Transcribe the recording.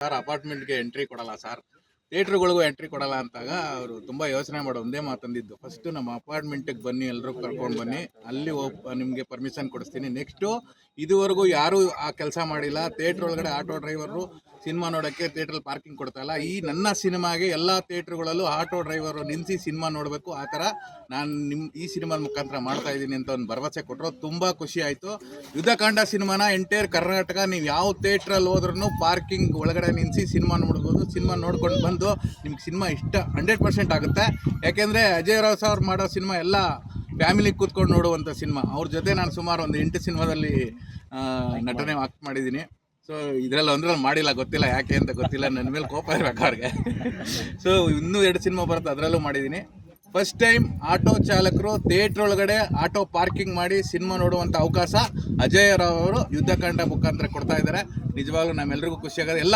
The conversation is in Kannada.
ಸರ್ ಅಪಾರ್ಟ್ಮೆಂಟ್ಗೆ ಎಂಟ್ರಿ ಕೊಡಲ್ಲ ಸರ್, ಥಿಯೇಟ್ರ್ಗಳಿಗೂ ಎಂಟ್ರಿ ಕೊಡಲ್ಲ ಅಂತಾಗ ಅವರು ತುಂಬ ಯೋಚನೆ ಮಾಡೋ ಒಂದೇ ಮಾತಂದಿದ್ದು, ಫಸ್ಟು ನಮ್ಮ ಅಪಾರ್ಟ್ಮೆಂಟಿಗೆ ಬನ್ನಿ, ಎಲ್ಲರೂ ಕರ್ಕೊಂಡು ಬನ್ನಿ, ಅಲ್ಲಿ ನಿಮಗೆ ಪರ್ಮಿಷನ್ ಕೊಡಿಸ್ತೀನಿ. ನೆಕ್ಸ್ಟು ಇದುವರೆಗೂ ಯಾರೂ ಆ ಕೆಲಸ ಮಾಡಿಲ್ಲ. ಥಿಯೇಟ್ರ್ ಒಳಗಡೆ ಆಟೋ ಡ್ರೈವರು ಸಿನಿಮಾ ನೋಡೋಕ್ಕೆ ಥಿಯೇಟ್ರಲ್ಲಿ ಪಾರ್ಕಿಂಗ್ ಕೊಡ್ತಾ ಇಲ್ಲ. ಈ ನನ್ನ ಸಿನಿಮಾಗೆ ಎಲ್ಲ ಥಿಯೇಟ್ರ್ಗಳಲ್ಲೂ ಆಟೋ ಡ್ರೈವರು ನಿಲ್ಲಿಸಿ ಸಿನಿಮಾ ನೋಡಬೇಕು. ಆ ಥರ ನಾನು ಈ ಸಿನಿಮಾದ ಮುಖಾಂತರ ಮಾಡ್ತಾ ಇದ್ದೀನಿ ಅಂತ ಒಂದು ಭರವಸೆ ಕೊಟ್ಟರು. ತುಂಬ ಖುಷಿ ಆಯಿತು. ಯುದ್ಧಕಾಂಡ ಸಿನಿಮಾನ ಎಂಟೈರ್ ಕರ್ನಾಟಕ ನೀವು ಯಾವ ಥಿಯೇಟ್ರಲ್ಲಿ ಹೋದ್ರೂ ಪಾರ್ಕಿಂಗ್ ಒಳಗಡೆ ನಿಲ್ಲಿಸಿ ಸಿನಿಮಾ ನೋಡ್ಬೋದು. ಸಿನಿಮಾ ನೋಡ್ಕೊಂಡು ಬಂದು ನಿಮ್ಗೆ ಸಿನಿಮಾ ಇಷ್ಟ 100% ಆಗುತ್ತೆ. ಯಾಕೆಂದರೆ ಅಜಯ್ ರಾವ್ ಸರ್ ಮಾಡೋ ಸಿನಿಮಾ ಎಲ್ಲ ಫ್ಯಾಮಿಲಿಗೆ ಕೂತ್ಕೊಂಡು ನೋಡುವಂಥ ಸಿನಿಮಾ. ಅವ್ರ ಜೊತೆ ನಾನು ಸುಮಾರು ಒಂದು 8 ಸಿನಿಮಾದಲ್ಲಿ ನಟನೆ ಆಕ್ಟ್ ಮಾಡಿದ್ದೀನಿ. ಸೊ ಇದರಲ್ಲಿ ಒಂದ್ರಲ್ಲಿ ಮಾಡಿಲ್ಲ, ಗೊತ್ತಿಲ್ಲ ಯಾಕೆ ಅಂತ ಗೊತ್ತಿಲ್ಲ, ನನ್ನ ಮೇಲೆ ಕೋಪ ಇರಬೇಕು ಅವ್ರಿಗೆ. ಸೊ ಇನ್ನೂ 2 ಸಿನಿಮಾ ಬರುತ್ತೆ, ಅದರಲ್ಲೂ ಮಾಡಿದ್ದೀನಿ. ಫಸ್ಟ್ ಟೈಮ್ ಆಟೋ ಚಾಲಕರು ಥಿಯೇಟ್ರ್ ಒಳಗಡೆ ಆಟೋ ಪಾರ್ಕಿಂಗ್ ಮಾಡಿ ಸಿನಿಮಾ ನೋಡುವಂಥ ಅವಕಾಶ ಅಜಯ್ ರಾವ್ ಅವರು ಯುದ್ಧಕಾಂಡ ಮುಖಾಂತರ ಕೊಡ್ತಾ ಇದ್ದಾರೆ. ನಿಜವಾಗ್ಲೂ ನಮ್ಮೆಲ್ಲರಿಗೂ ಖುಷಿಯಾಗೋದು. ಎಲ್ಲ